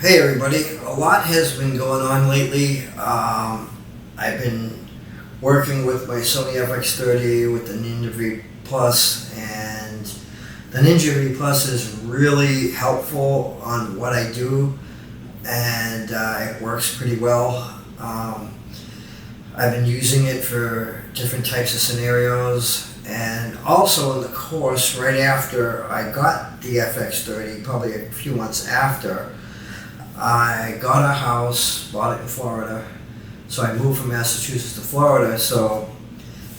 Hey everybody, a lot has been going on lately. I've been working with my Sony Fx30 with the Ninja V Plus, and the Ninja V Plus is really helpful on what I do, and it works pretty well. I've been using it for different types of scenarios, and also in the course right after I got the Fx30, probably a few months after, I got a house, bought it in Florida, so I moved from Massachusetts to Florida, so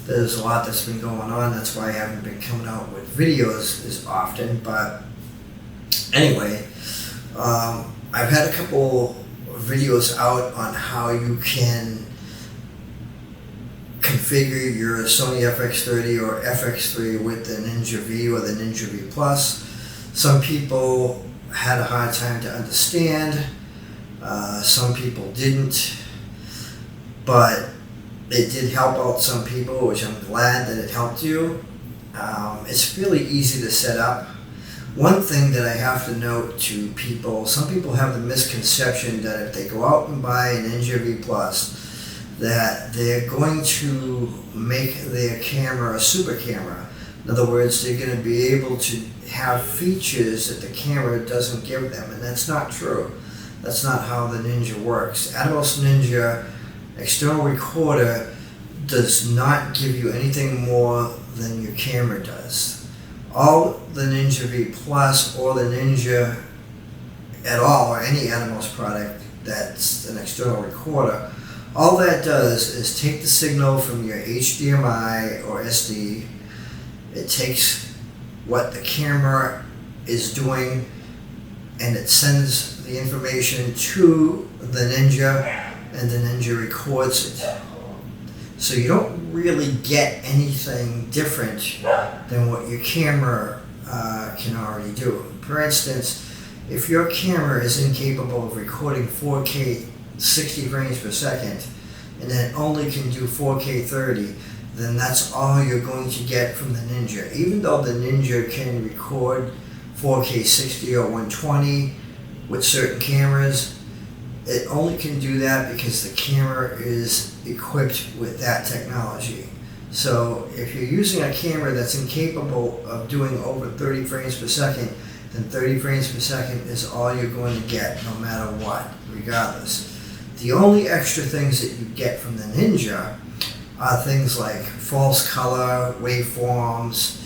there's a lot that's been going on. That's why I haven't been coming out with videos as often, but anyway, I've had a couple videos out on how you can configure your Sony Fx30 or FX3 with the Ninja V or the Ninja V Plus. Some people had a hard time to understand. Some people didn't, but it did help out some people, which I'm glad that it helped you. It's really easy to set up. One thing that I have to note to people, some people have the misconception that if they go out and buy a Ninja V Plus, that they're going to make their camera a super camera. In other words, they're going to be able to have features that the camera doesn't give them, and that's not true. That's not how the Ninja works. Atomos Ninja external recorder does not give you anything more than your camera does. All the Ninja V Plus or the Ninja at all, or any Atomos product that's an external recorder, all that does is take the signal from your HDMI or SD. It takes what the camera is doing and it sends the information to the Ninja, and the Ninja records it. So you don't really get anything different than what your camera can already do. For instance, if your camera is incapable of recording 4K 60 frames per second and it only can do 4K 30, then that's all you're going to get from the Ninja. Even though the Ninja can record 4K 60 or 120 with certain cameras, it only can do that because the camera is equipped with that technology. So if you're using a camera that's incapable of doing over 30 frames per second, then 30 frames per second is all you're going to get no matter what, regardless. The only extra things that you get from the Ninja are things like false color, waveforms,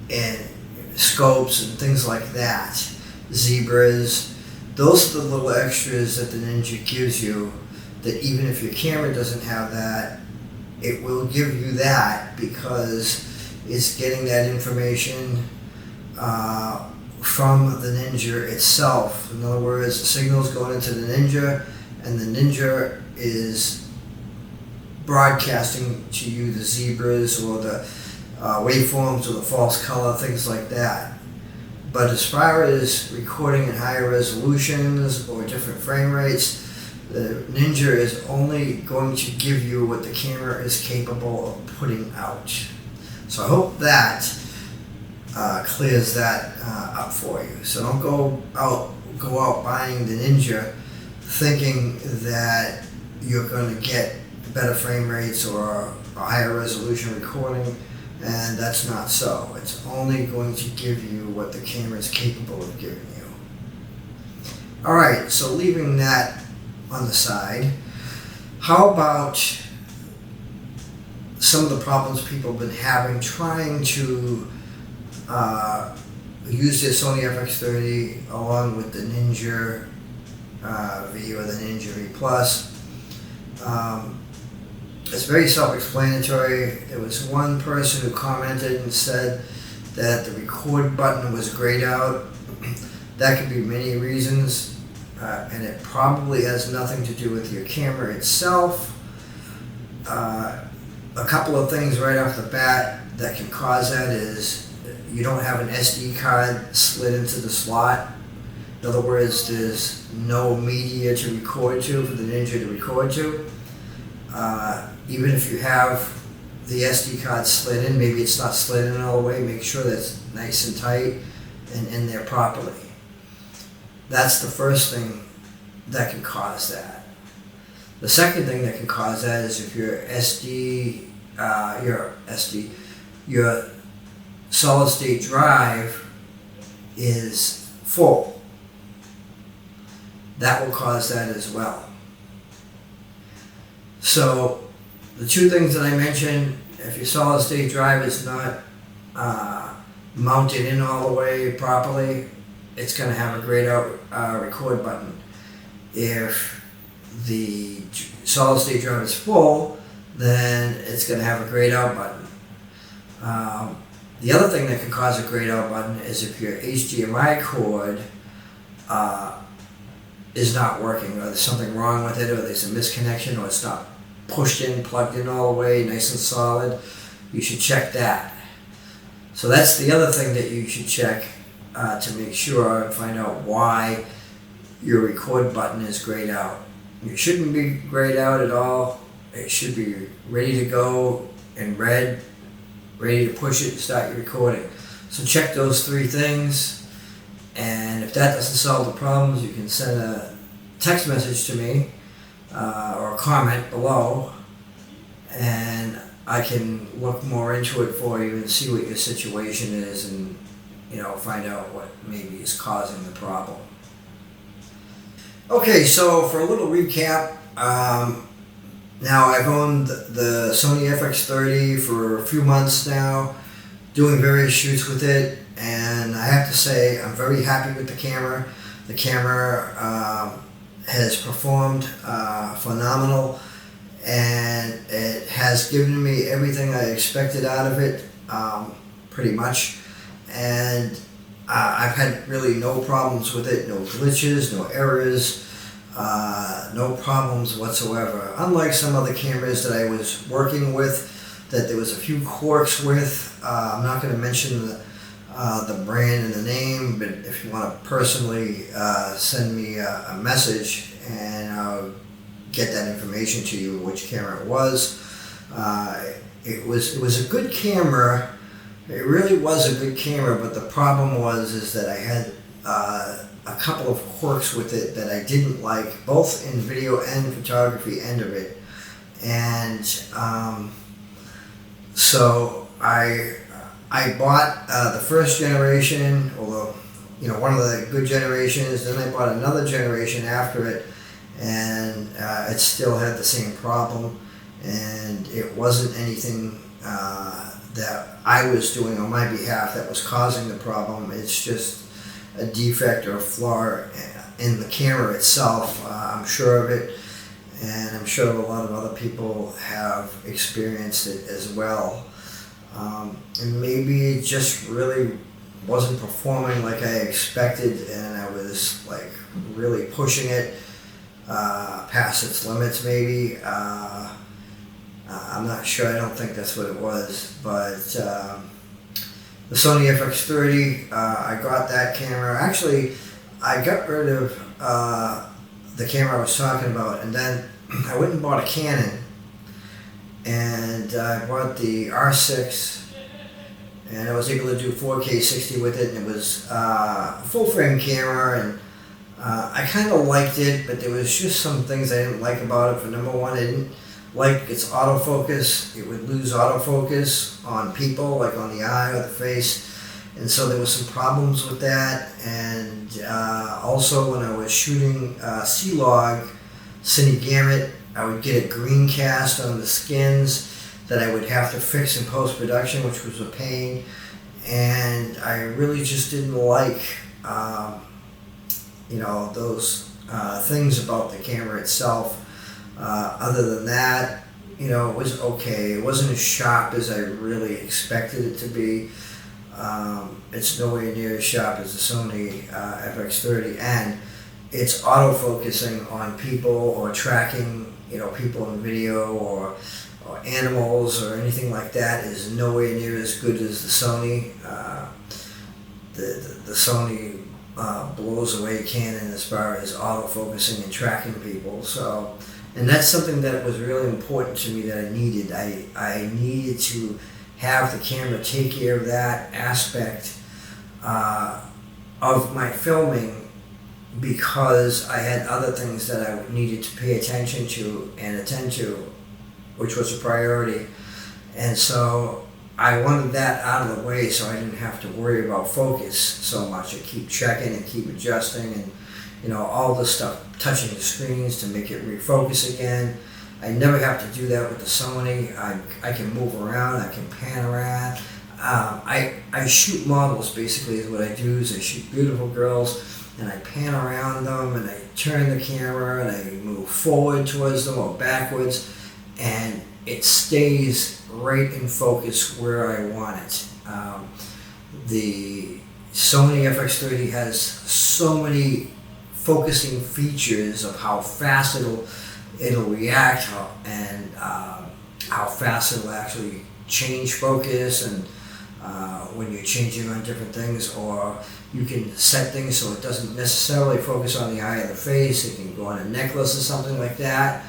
and scopes and things like that, zebras. Those are the little extras that the Ninja gives you, that even if your camera doesn't have that, it will give you that because it's getting that information from the Ninja itself. In other words, the signal's going into the Ninja, and the Ninja is broadcasting to you the zebras or the waveforms or the false color, things like that. But as far as recording in higher resolutions or different frame rates, the Ninja is only going to give you what the camera is capable of putting out. So I hope that clears that up for you. So don't go out buying the Ninja thinking that you're going to get better frame rates or a higher resolution recording, and that's not so. It's only going to give you what the camera is capable of giving you. Alright, so leaving that on the side, how about some of the problems people have been having trying to use their Sony Fx30 along with the Ninja V or the Ninja V Plus. It's very self-explanatory. There was one person who commented and said that the record button was grayed out. That could be many reasons, and it probably has nothing to do with your camera itself. A couple of things right off the bat that can cause that is you don't have an SD card slid into the slot. In other words, there's no media to record to for the Ninja to record to. Even if you have the SD card slid in, maybe it's not slid in all the way, make sure that's nice and tight and in there properly. That's the first thing that can cause that. The second thing that can cause that is if your solid state drive is full. That will cause that as well. So the two things that I mentioned, if your solid state drive is not mounted in all the way properly, it's going to have a grayed out record button. If the solid state drive is full, then it's going to have a grayed out button. The other thing that can cause a grayed out button is if your HDMI cord is not working, or there's something wrong with it, or there's a misconnection, or it's not pushed in, plugged in all the way, nice and solid. You should check that. So that's the other thing that you should check to make sure and find out why your record button is grayed out. It shouldn't be grayed out at all. It should be ready to go in red, ready to push it and start your recording. So check those three things, and if that doesn't solve the problems, you can send a text message to me or a comment below, and I can look more into it for you and see what your situation is, and find out what maybe is causing the problem. Okay, so for a little recap, now I've owned the Sony FX30 for a few months now, doing various shoots with it, and I have to say I'm very happy with the camera. The camera has performed phenomenal, and it has given me everything I expected out of it, pretty much. And I've had really no problems with it, no glitches, no errors, no problems whatsoever. Unlike some other cameras that I was working with, that there was a few quirks with. I'm not going to mention the brand and the name, but if you want to personally send me a message, and I'll get that information to you, which camera it was. It was a good camera. It really was a good camera, but the problem is that I had a couple of quirks with it that I didn't like, both in video and photography end of it. And so I bought the first generation, although one of the good generations. Then I bought another generation after it, and it still had the same problem, and it wasn't anything that I was doing on my behalf that was causing the problem. It's just a defect or a flaw in the camera itself. I'm sure of it, and I'm sure a lot of other people have experienced it as well. And maybe it just really wasn't performing like I expected, and I was like really pushing it past its limits maybe. I'm not sure. I don't think that's what it was, but the Sony FX30, I got that camera. Actually, I got rid of the camera I was talking about, and then I went and bought a Canon, and I bought the R6, and I was able to do 4K 60 with it, and it was a full frame camera, and I kind of liked it, but there was just some things I didn't like about it. For number one, I didn't like its autofocus. It would lose autofocus on people, like on the eye or the face, and so there was some problems with that. And also when I was shooting C-Log, Cine Gamut, I would get a green cast on the skins that I would have to fix in post-production, which was a pain, and I really just didn't like those things about the camera itself. Other than that, it was okay. It wasn't as sharp as I really expected it to be. It's nowhere near as sharp as the Sony FX30, and it's auto-focusing on people or tracking, people in video or animals or anything like that is nowhere near as good as the Sony. The Sony blows away Canon as far as auto-focusing and tracking people. So, and that's something that was really important to me that I needed. I needed to have the camera take care of that aspect of my filming because I had other things that I needed to pay attention to and attend to, which was a priority. And so I wanted that out of the way so I didn't have to worry about focus so much. I keep checking and keep adjusting and, you know, all this stuff, touching the screens to make it refocus again. I never have to do that with the Sony. I can move around, I can pan around. I shoot models, basically, is what I do. Is I shoot beautiful girls and I pan around them and I turn the camera and I move forward towards them or backwards, and it stays right in focus where I want it. The Sony FX30 has so many focusing features of how fast it'll react and how fast it'll actually change focus, and when you're changing on different things, or you can set things so it doesn't necessarily focus on the eye of the face. It can go on a necklace or something like that,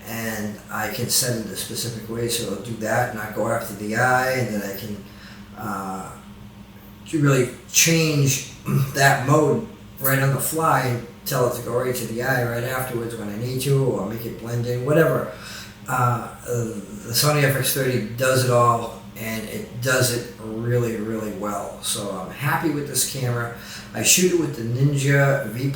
and I can set it a specific way so it'll do that, not go after the eye, and then I can really change that mode right on the fly and tell it to go right to the eye right afterwards when I need to, or make it blend in, whatever. The Sony FX30 does it all, and it does it really, really well. So I'm happy with this camera. I shoot it with the Ninja V+.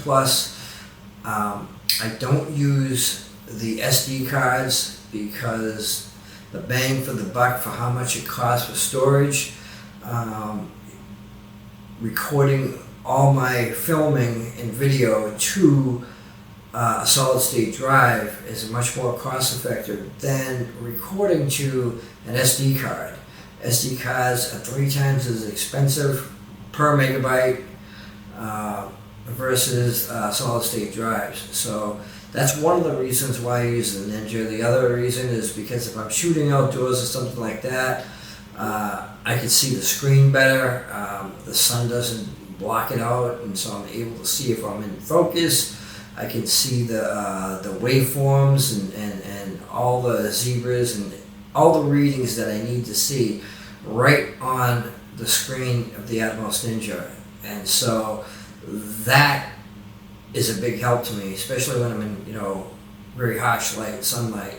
I don't use the SD cards because the bang for the buck for how much it costs for storage. Recording all my filming and video to a solid state drive is much more cost effective than recording to an SD card. SD cards are 3 times as expensive per megabyte versus solid state drives. So that's one of the reasons why I use the Ninja. The other reason is because if I'm shooting outdoors or something like that, I can see the screen better. The sun doesn't block it out, and so I'm able to see if I'm in focus. I can see the waveforms and all the zebras and all the readings that I need to see right on the screen of the Atmos Ninja. And so that is a big help to me, especially when I'm in, you know, very harsh light, sunlight.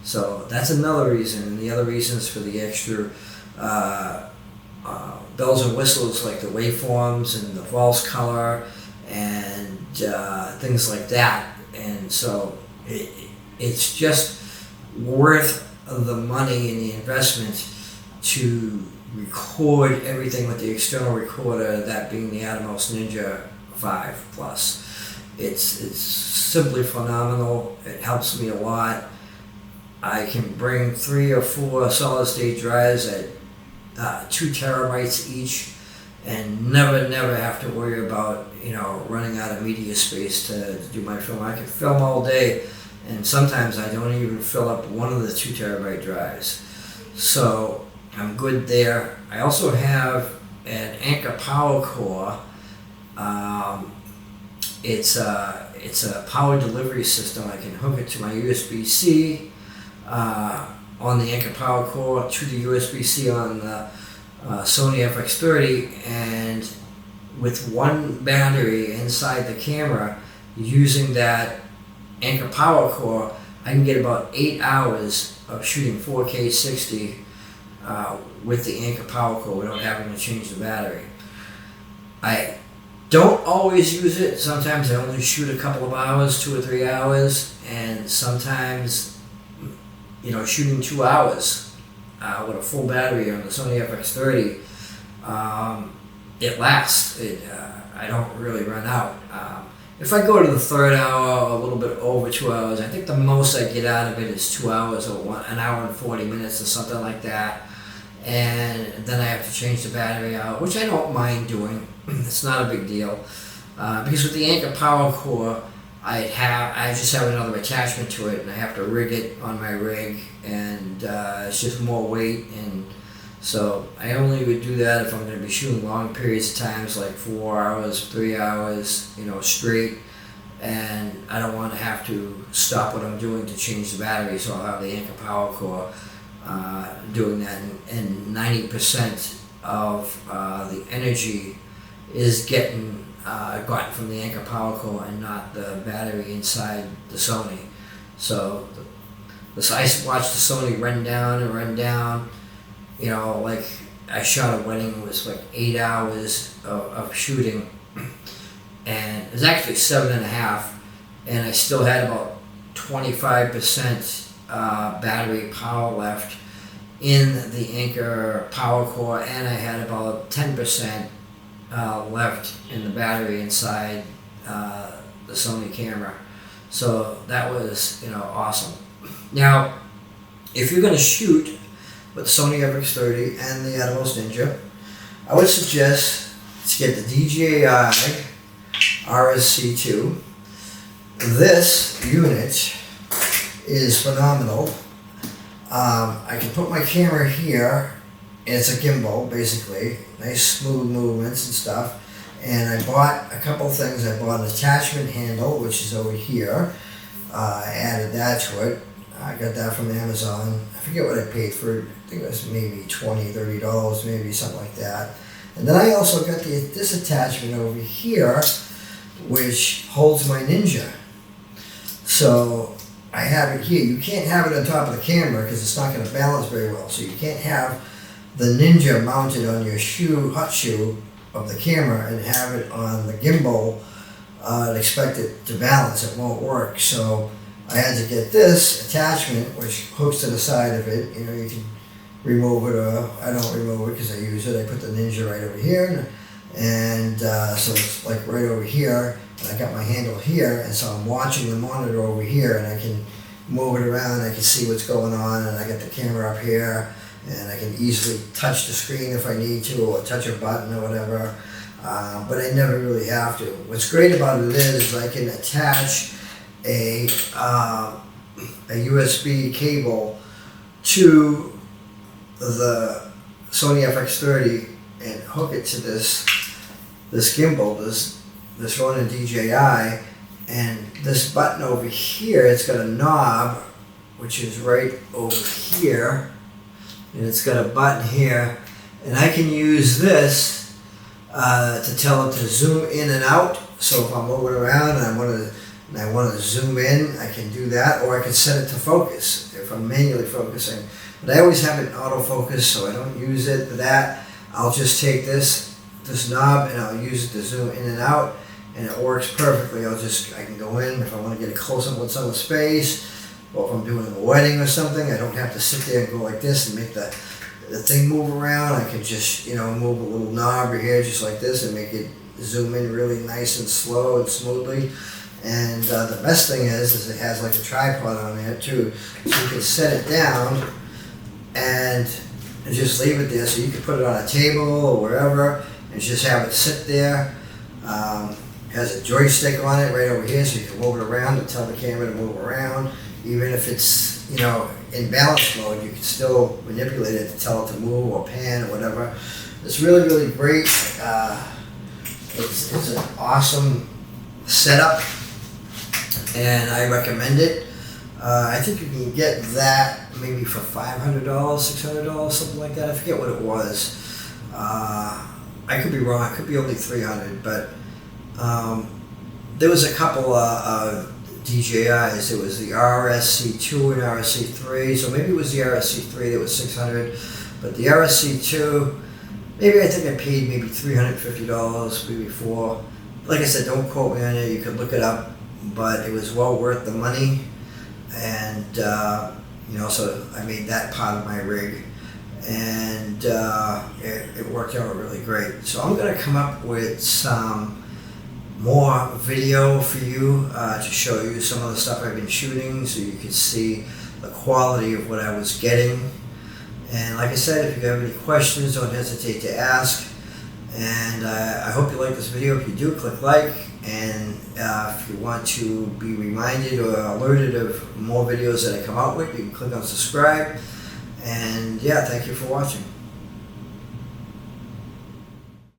So that's another reason. And the other reasons for the extra bells and whistles, like the waveforms and the false color and things like that. And so it's just worth the money and the investment to record everything with the external recorder, that being the Atmos Ninja 5 Plus. It's simply phenomenal. It helps me a lot. I can bring 3 or 4 solid state drives at 2 terabytes each, and never have to worry about, you know, running out of media space to do my film. I can film all day, and sometimes I don't even fill up one of the 2 terabyte drives. So I'm good there. I also have an Anker power core. It's a power delivery system. I can hook it to my USB-C on the Anker power core, to the USB-C on the Sony FX30, and with one battery inside the camera, using that Anker power core, I can get about 8 hours of shooting 4K 60 with the Anker power core without having to change the battery. I don't always use it. Sometimes I only shoot a couple of hours, 2 or 3 hours, and sometimes, you know, shooting 2 hours with a full battery on the Sony FX30, it lasts. I don't really run out. If I go to the 3rd hour, a little bit over 2 hours, I think the most I get out of it is 2 hours or 1 hour and 40 minutes or something like that. And then I have to change the battery out, which I don't mind doing. It's not a big deal. Because with the Anker power core, I just have another attachment to it, and I have to rig it on my rig, and it's just more weight, and so I only would do that if I'm going to be shooting long periods of times, like 4 hours, 3 hours, you know, straight, and I don't want to have to stop what I'm doing to change the battery, so I'll have the Anker power core doing that, and 90% of the energy is getting got from the Anker power core and not the battery inside the Sony. So I watched the Sony run down and run down. You know, like I shot a wedding. It was like 8 hours of shooting, and it was actually 7.5, and I still had about 25% battery power left in the Anker power core, and I had about 10% left in the battery inside the Sony camera. So that was, you know, awesome. Now, if you're going to shoot with the Sony FX30 and the Atmos Ninja, I would suggest to get the DJI RSC2. This unit is phenomenal. I can put my camera here, and it's a gimbal basically, nice smooth movements and stuff. And I bought a couple things. I bought an attachment handle, which is over here. I added that to it. I got that from Amazon. I forget what I paid for it. I think it was maybe $20, $30, maybe something like that. And then I also got this attachment over here, which holds my Ninja. So I have it here. You can't have it on top of the camera because it's not going to balance very well. So you can't have the Ninja mounted on your hot shoe of the camera and have it on the gimbal and expect it to balance. It won't work. So I had to get this attachment, which hooks to the side of it. You know, you can remove it, or I don't remove it because I use it. I put the Ninja right over here, and so it's like right over here. And I got my handle here, and so I'm watching the monitor over here, and I can move it around. I can see what's going on, and I got the camera up here, and I can easily touch the screen if I need to, or touch a button or whatever. But I never really have to. What's great about it is I can attach a USB cable to the Sony FX30 and hook it to this gimbal, this Ronin DJI, and this button over here, it's got a knob which is right over here, and it's got a button here, and I can use this to tell it to zoom in and out. So if I'm moving around and I want to zoom in, I can do that, or I can set it to focus if I'm manually focusing. But I always have it in autofocus, so I don't use it for that. I'll just take this knob and I'll use it to zoom in and out, and it works perfectly. I can go in if I want to get a close-up with someone's face, or if I'm doing a wedding or something, I don't have to sit there and go like this and make the thing move around. I can just, you know, move a little knob right here just like this and make it zoom in really nice and slow and smoothly. And the best thing is it has like a tripod on there too, so you can set it down and just leave it there. So you can put it on a table or wherever and just have it sit there. It has a joystick on it right over here, so you can move it around and tell the camera to move around. Even if it's, you know, in balance mode, you can still manipulate it to tell it to move or pan or whatever. It's really, really great. It's an awesome setup, and I recommend it. I think you can get that maybe for $500, $600, something like that. I forget what it was. I could be wrong. It could be only $300, but there was a couple of DJIs. There was the RSC2 and RSC3, so maybe it was the RSC3 that was $600, but the RSC2, maybe I think I paid maybe $350, maybe $400. Like I said, don't quote me on it. You could look it up, but it was well worth the money, and you know, so I made that part of my rig, and it worked out really great. So I'm going to come up with some more video for you to show you some of the stuff I've been shooting, so you can see the quality of what I was getting. And like I said, if you have any questions, don't hesitate to ask. And I hope you like this video. If you do, click like. And if you want to be reminded or alerted of more videos that I come out with, you can click on subscribe. And yeah, thank you for watching.